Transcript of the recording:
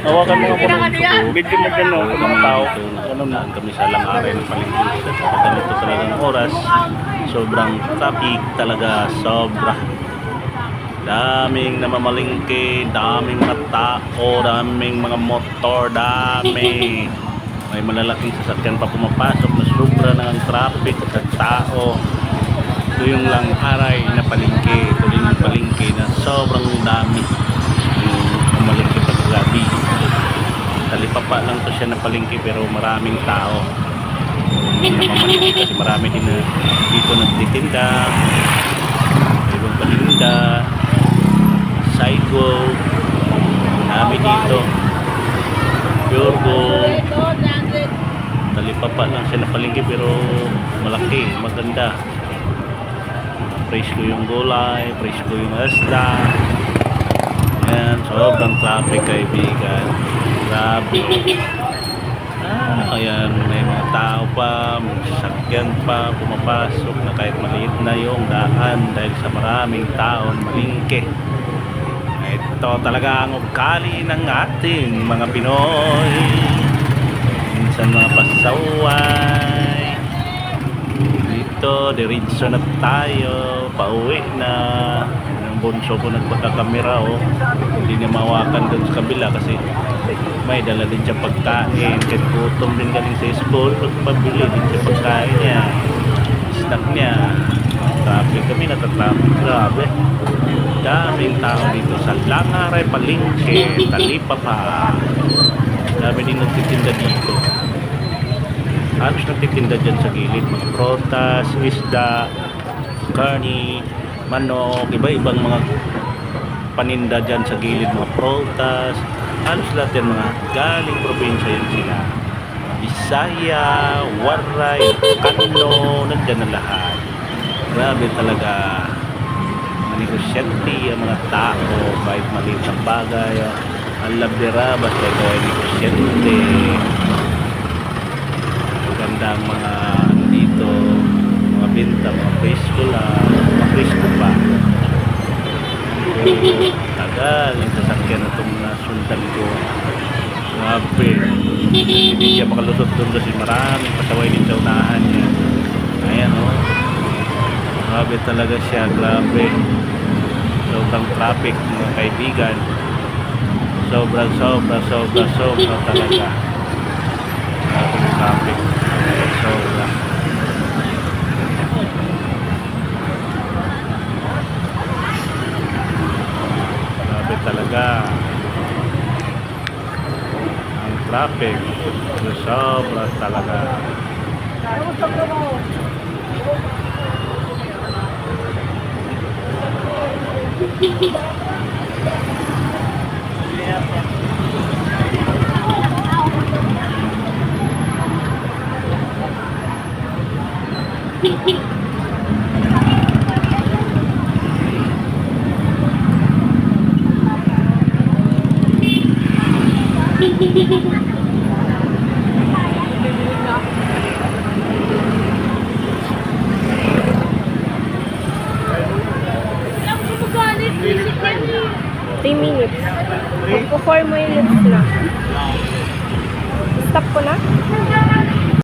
Hawakan mo nga po ng video mo dyan ng mga tao. Ano na, kami sa langaray ng palengke. Sa ganito talagang oras, sobrang traffic talaga, sobra. Daming namamalingke, daming mga tao, daming mga motor, dami. May malalaking sasakyan pa pumapasok na sobra na ang traffic at tao. Ito yung langaray na palengke, ito din yung palengke na sobrang dami. Yung pumalengke pag gabi. Talipapa lang to siya na palengke pero maraming tao. Namamalingke kasi marami din na dito nagtitinda, ibang paninda, sidewalk, dami dito. Pure gold. Talipapa lang siya na palengke pero malaki, maganda. Praise ko yung gulay, praise ko yung asda. Ayan, sobrang traffic kaibigan. Grabe. Ayan, may mga tao pa, may sasakyan pa, pumapasok na kahit maliit na yung daan dahil sa maraming taon malingke. Ito talaga ang ugali ng ating mga Pinoy. Minsan mga pasaway. Dito, diretso na tayo, pauwi na. Bunso ko nagpagkakamera hindi niya mawakan doon sa kabila kasi may dala din siya pagkain kahit gutom din galing sa school pagpabili din siya pagkain niya snack niya. Traffic kami, natatraffic, grabe, daming tao dito sa langaray palengke, talipapa. Dami din nagtitinda dito, halos nagtitinda dyan sa gilid, mga protas, isda, karni, manok, iba-ibang mga paninda dyan sa gilid, mga protas, halos lahat yan mga galing probinsya yan sila. Bisaya, Waray, Kano, nandyan na lahat. Grabe talaga. Mga negosyante, ang mga tao, kahit maliit ng bagay, ang labdera, basta ito ay negosyante. Maganda ang mga dito, mga binta, mga presko lang, mga presko pa. Pero tagal yung sasakyan na itong nasundan ko. Grabe, hindi siya makalusot doon kasi maraming pasaway din sa unahan niya. Ayan grabe talaga siya, grabe. Sobrang traffic mga kaibigan, sobra talaga. Sobrang traffic, sobra. Grabe talaga ang traffic, sobra talaga. Minutes. Magpo 4 minutes na. Stop ko na.